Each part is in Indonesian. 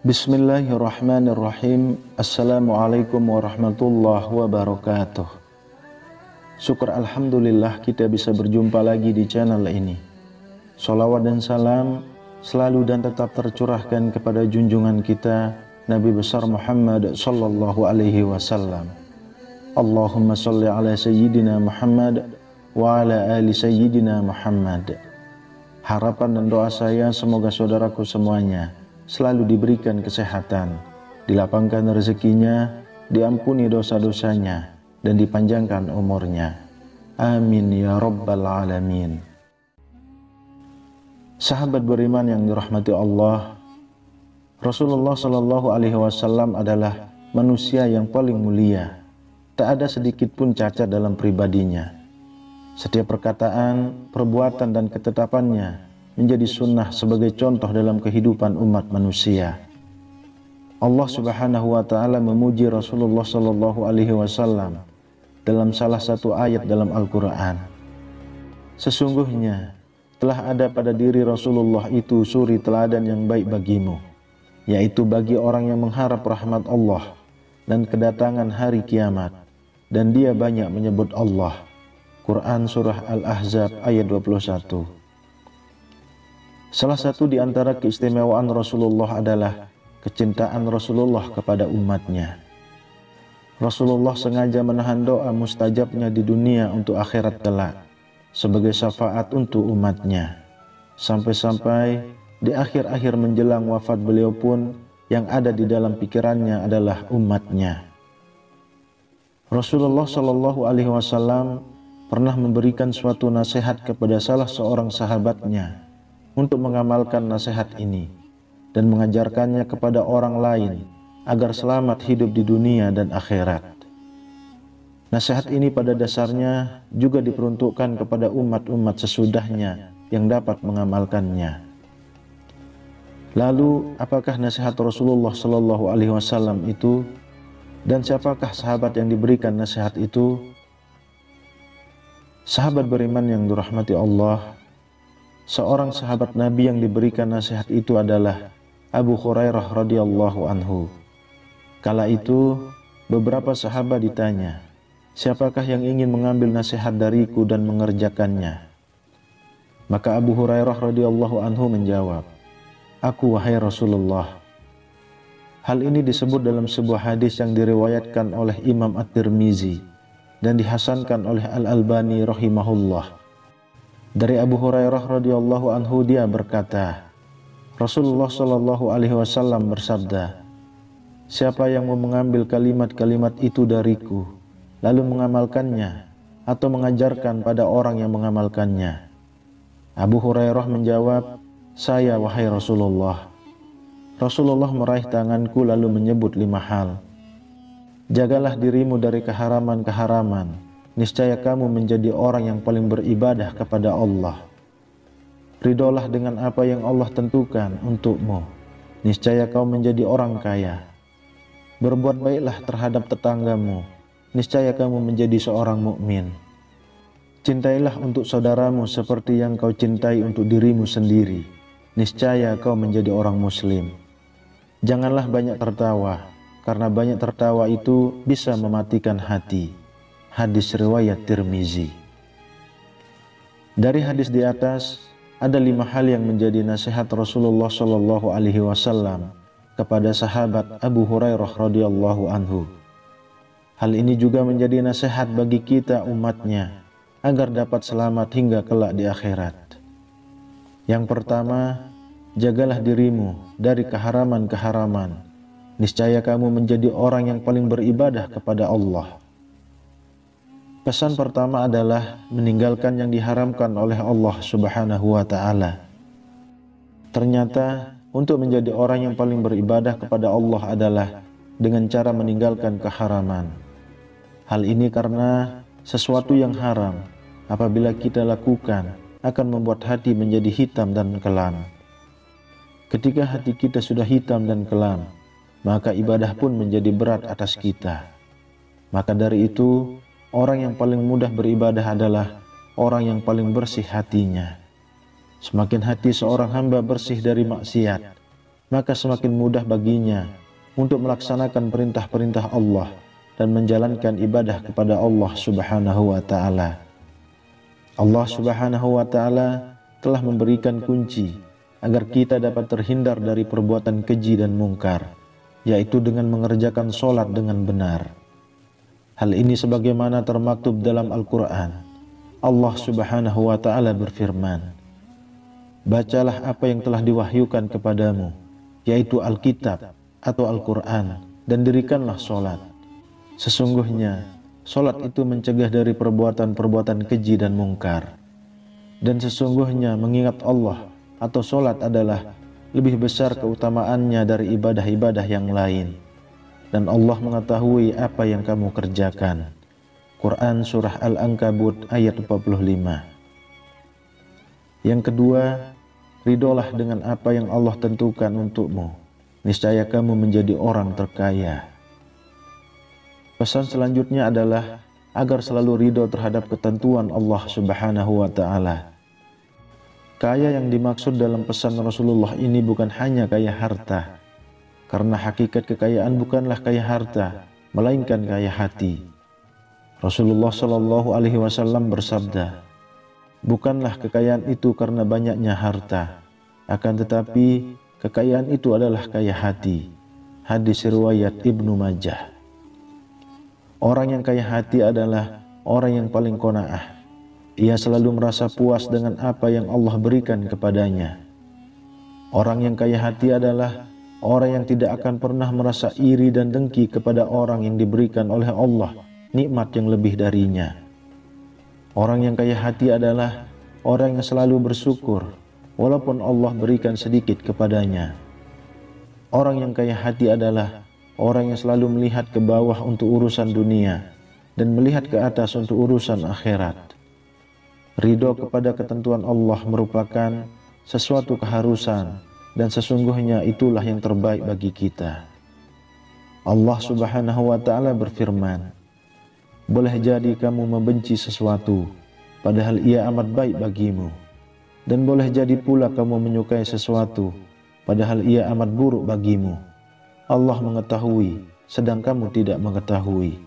Bismillahirrahmanirrahim. Assalamualaikum warahmatullahi wabarakatuh. Syukur alhamdulillah kita bisa berjumpa lagi di channel ini. Sholawat dan salam selalu dan tetap tercurahkan kepada junjungan kita Nabi besar Muhammad sallallahu alaihi wasallam. Allahumma sholli ala sayyidina Muhammad wa ala ali sayyidina Muhammad. Harapan dan doa saya semoga saudaraku semuanya selalu diberikan kesehatan, dilapangkan rezekinya, diampuni dosa-dosanya, dan dipanjangkan umurnya. Amin ya rabbal alamin. Sahabat beriman yang dirahmati Allah, Rasulullah Shallallahu Alaihi Wasallam adalah manusia yang paling mulia. Tak ada sedikit pun cacat dalam pribadinya. Setiap perkataan, perbuatan, dan ketetapannya menjadi sunnah sebagai contoh dalam kehidupan umat manusia. Allah Subhanahu wa taala memuji Rasulullah sallallahu alaihi wasallam dalam salah satu ayat dalam Al-Qur'an. Sesungguhnya telah ada pada diri Rasulullah itu suri teladan yang baik bagimu, yaitu bagi orang yang mengharap rahmat Allah dan kedatangan hari kiamat, dan dia banyak menyebut Allah. Quran surah Al-Ahzab ayat 21. Salah satu di antara keistimewaan Rasulullah adalah kecintaan Rasulullah kepada umatnya. Rasulullah sengaja menahan doa mustajabnya di dunia untuk akhirat kelak sebagai syafaat untuk umatnya. Sampai-sampai di akhir-akhir menjelang wafat beliau pun yang ada di dalam pikirannya adalah umatnya. Rasulullah Shallallahu Alaihi Wasallam pernah memberikan suatu nasihat kepada salah seorang sahabatnya untuk mengamalkan nasihat ini dan mengajarkannya kepada orang lain agar selamat hidup di dunia dan akhirat. Nasihat ini pada dasarnya juga diperuntukkan kepada umat-umat sesudahnya yang dapat mengamalkannya. Lalu, apakah nasihat Rasulullah Shallallahu Alaihi Wasallam itu, dan siapakah sahabat yang diberikan nasihat itu? Sahabat beriman yang dirahmati Allah, seorang sahabat Nabi yang diberikan nasihat itu adalah Abu Hurairah radhiyallahu anhu. Kala itu beberapa sahabat ditanya, siapakah yang ingin mengambil nasihat dariku dan mengerjakannya? Maka Abu Hurairah radhiyallahu anhu menjawab, aku wahai Rasulullah. Hal ini disebut dalam sebuah hadis yang diriwayatkan oleh Imam At-Tirmizi dan dihasankan oleh Al-Albani rahimahullah. Dari Abu Hurairah radhiyallahu anhu dia berkata, Rasulullah Shallallahu Alaihi Wasallam bersabda, siapa yang mau mengambil kalimat-kalimat itu dariku, lalu mengamalkannya atau mengajarkan pada orang yang mengamalkannya? Abu Hurairah menjawab, saya wahai Rasulullah. Rasulullah meraih tanganku lalu menyebut 5 hal. Jagalah dirimu dari keharaman-keharaman. Niscaya kamu menjadi orang yang paling beribadah kepada Allah. Ridolah dengan apa yang Allah tentukan untukmu. Niscaya kau menjadi orang kaya. Berbuat baiklah terhadap tetanggamu. Niscaya kamu menjadi seorang mukmin. Cintailah untuk saudaramu seperti yang kau cintai untuk dirimu sendiri. Niscaya kau menjadi orang muslim. Janganlah banyak tertawa, karena banyak tertawa itu bisa mematikan hati. Hadis riwayat Tirmizi. Dari hadis di atas ada 5 hal yang menjadi nasihat Rasulullah Shallallahu Alaihi Wasallam kepada sahabat Abu Hurairah radhiyallahu anhu. Hal ini juga menjadi nasihat bagi kita umatnya agar dapat selamat hingga kelak di akhirat. Yang pertama, jagalah dirimu dari keharaman-keharaman. Niscaya kamu menjadi orang yang paling beribadah kepada Allah. Pesan pertama adalah meninggalkan yang diharamkan oleh Allah Subhanahu wa taala. Ternyata untuk menjadi orang yang paling beribadah kepada Allah adalah dengan cara meninggalkan keharaman. Hal ini karena sesuatu yang haram apabila kita lakukan akan membuat hati menjadi hitam dan kelam. Ketika hati kita sudah hitam dan kelam, maka ibadah pun menjadi berat atas kita. Maka dari itu, orang yang paling mudah beribadah adalah orang yang paling bersih hatinya. Semakin hati seorang hamba bersih dari maksiat, maka semakin mudah baginya untuk melaksanakan perintah-perintah Allah dan menjalankan ibadah kepada Allah Subhanahu wa Ta'ala. Allah Subhanahu wa Ta'ala telah memberikan kunci agar kita dapat terhindar dari perbuatan keji dan mungkar, yaitu dengan mengerjakan sholat dengan benar. Hal ini sebagaimana termaktub dalam Al-Quran. Allah Subhanahu wa Ta'ala berfirman, "Bacalah apa yang telah diwahyukan kepadamu, yaitu Alkitab atau Al-Quran, dan dirikanlah sholat. Sesungguhnya sholat itu mencegah dari perbuatan-perbuatan keji dan mungkar. Dan sesungguhnya mengingat Allah atau sholat adalah lebih besar keutamaannya dari ibadah-ibadah yang lain. Dan Allah mengetahui apa yang kamu kerjakan." Quran Surah Al-Ankabut ayat 45. Yang kedua, ridolah dengan apa yang Allah tentukan untukmu. Niscaya kamu menjadi orang terkaya. Pesan selanjutnya adalah agar selalu ridho terhadap ketentuan Allah Subhanahu wa Ta'ala. Kaya yang dimaksud dalam pesan Rasulullah ini bukan hanya kaya harta, karena hakikat kekayaan bukanlah kaya harta, melainkan kaya hati. Rasulullah Shallallahu Alaihi Wasallam bersabda, "Bukanlah kekayaan itu karena banyaknya harta, akan tetapi kekayaan itu adalah kaya hati." Hadis riwayat Ibnu Majah. Orang yang kaya hati adalah orang yang paling qanaah. Ia selalu merasa puas dengan apa yang Allah berikan kepadanya. Orang yang kaya hati adalah orang yang tidak akan pernah merasa iri dan dengki kepada orang yang diberikan oleh Allah nikmat yang lebih darinya. Orang yang kaya hati adalah orang yang selalu bersyukur walaupun Allah berikan sedikit kepadanya. Orang yang kaya hati adalah orang yang selalu melihat ke bawah untuk urusan dunia dan melihat ke atas untuk urusan akhirat. Ridho kepada ketentuan Allah merupakan sesuatu keharusan, dan sesungguhnya itulah yang terbaik bagi kita. Allah Subhanahu wa Ta'ala berfirman, "Boleh jadi kamu membenci sesuatu, padahal ia amat baik bagimu. Dan boleh jadi pula kamu menyukai sesuatu, padahal ia amat buruk bagimu. Allah mengetahui, sedang kamu tidak mengetahui."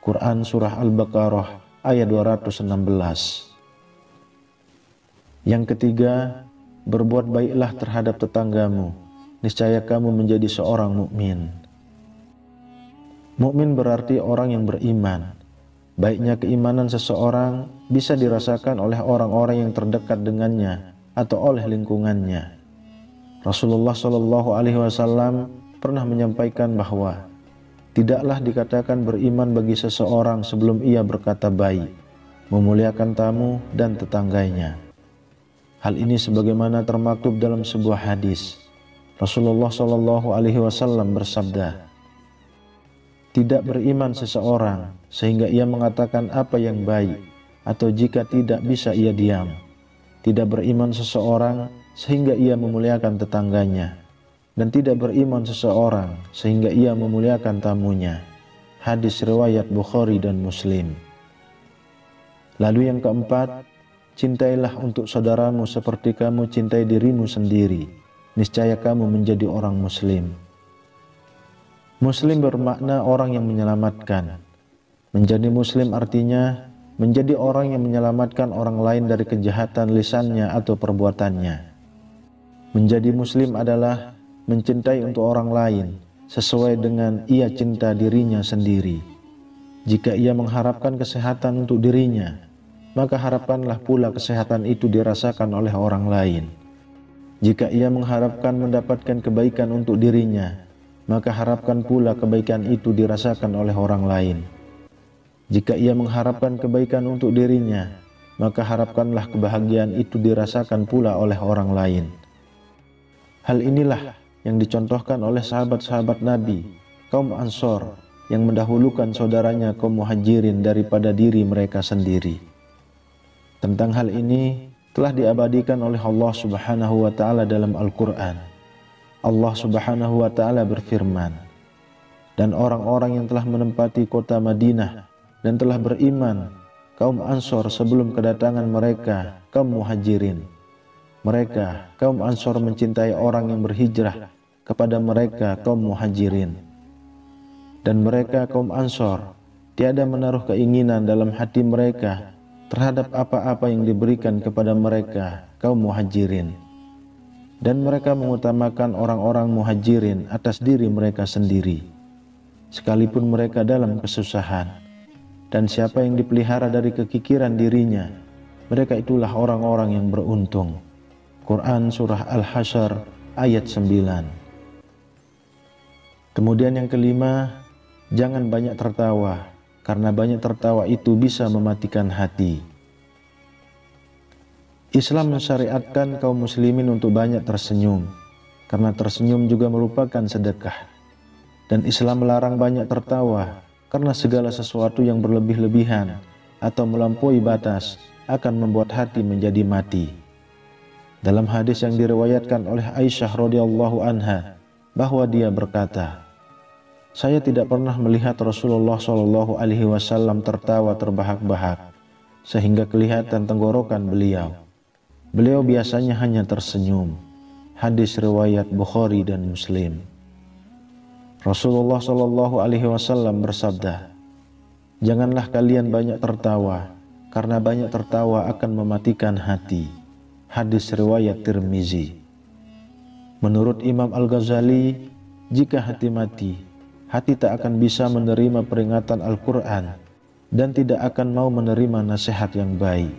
Quran Surah Al-Baqarah ayat 216. Yang ketiga, berbuat baiklah terhadap tetanggamu, niscaya kamu menjadi seorang mukmin. Mukmin berarti orang yang beriman. Baiknya keimanan seseorang bisa dirasakan oleh orang-orang yang terdekat dengannya atau oleh lingkungannya. Rasulullah Shallallahu Alaihi Wasallam pernah menyampaikan bahwa tidaklah dikatakan beriman bagi seseorang sebelum ia berkata baik, memuliakan tamu dan tetangganya. Hal ini sebagaimana termaktub dalam sebuah hadis. Rasulullah Shallallahu Alaihi Wasallam bersabda, "Tidak beriman seseorang sehingga ia mengatakan apa yang baik, atau jika tidak bisa ia diam. Tidak beriman seseorang sehingga ia memuliakan tetangganya, dan tidak beriman seseorang sehingga ia memuliakan tamunya." Hadis riwayat Bukhari dan Muslim. Lalu yang keempat, cintailah untuk saudaramu seperti kamu cintai dirimu sendiri. Niscaya kamu menjadi orang muslim. Muslim bermakna orang yang menyelamatkan. Menjadi muslim artinya menjadi orang yang menyelamatkan orang lain dari kejahatan lisannya atau perbuatannya. Menjadi muslim adalah mencintai untuk orang lain sesuai dengan ia cinta dirinya sendiri. Jika ia mengharapkan kesehatan untuk dirinya, maka harapkanlah pula kesehatan itu dirasakan oleh orang lain. Jika ia mengharapkan mendapatkan kebaikan untuk dirinya, maka harapkan pula kebaikan itu dirasakan oleh orang lain. Jika ia mengharapkan kebaikan untuk dirinya, maka harapkanlah kebahagiaan itu dirasakan pula oleh orang lain. Hal inilah yang dicontohkan oleh sahabat-sahabat Nabi, kaum Ansor, yang mendahulukan saudaranya kaum Muhajirin daripada diri mereka sendiri. Tentang hal ini telah diabadikan oleh Allah Subhanahu wa taala dalam Al-Qur'an. Allah Subhanahu wa taala berfirman, "Dan orang-orang yang telah menempati kota Madinah dan telah beriman, kaum Ansor sebelum kedatangan mereka, kaum Muhajirin. Mereka, kaum Ansor mencintai orang yang berhijrah kepada mereka, kaum Muhajirin. Dan mereka, kaum Ansor, tiada menaruh keinginan dalam hati mereka terhadap apa-apa yang diberikan kepada mereka, kaum Muhajirin. Dan mereka mengutamakan orang-orang Muhajirin atas diri mereka sendiri, sekalipun mereka dalam kesusahan. Dan siapa yang dipelihara dari kekikiran dirinya, mereka itulah orang-orang yang beruntung." Quran Surah Al-Hasyr ayat 9. Kemudian yang kelima, jangan banyak tertawa, karena banyak tertawa itu bisa mematikan hati. Islam mensyariatkan kaum muslimin untuk banyak tersenyum, karena tersenyum juga merupakan sedekah. Dan Islam melarang banyak tertawa, karena segala sesuatu yang berlebih-lebihan atau melampaui batas akan membuat hati menjadi mati. Dalam hadis yang diriwayatkan oleh Aisyah radhiyallahu anha, bahwa dia berkata, "Saya tidak pernah melihat Rasulullah SAW tertawa terbahak-bahak, sehingga kelihatan tenggorokan beliau. Beliau biasanya hanya tersenyum." Hadis riwayat Bukhari dan Muslim. Rasulullah SAW bersabda, "Janganlah kalian banyak tertawa, karena banyak tertawa akan mematikan hati." Hadis riwayat Tirmizi. Menurut Imam Al-Ghazali, jika hati mati, hati tak akan bisa menerima peringatan Al-Quran dan tidak akan mau menerima nasihat yang baik.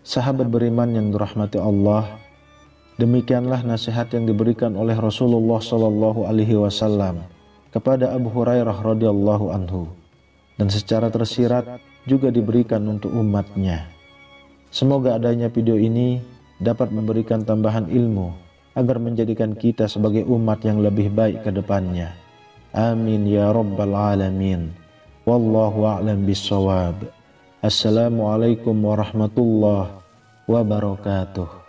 Sahabat beriman yang dirahmati Allah, demikianlah nasihat yang diberikan oleh Rasulullah SAW kepada Abu Hurairah radhiyallahu anhu, dan secara tersirat juga diberikan untuk umatnya. Semoga adanya video ini dapat memberikan tambahan ilmu agar menjadikan kita sebagai umat yang lebih baik ke depannya. Amin ya rabbal alamin. Wallahu a'lam bissawab. Assalamualaikum warahmatullahi wabarakatuh.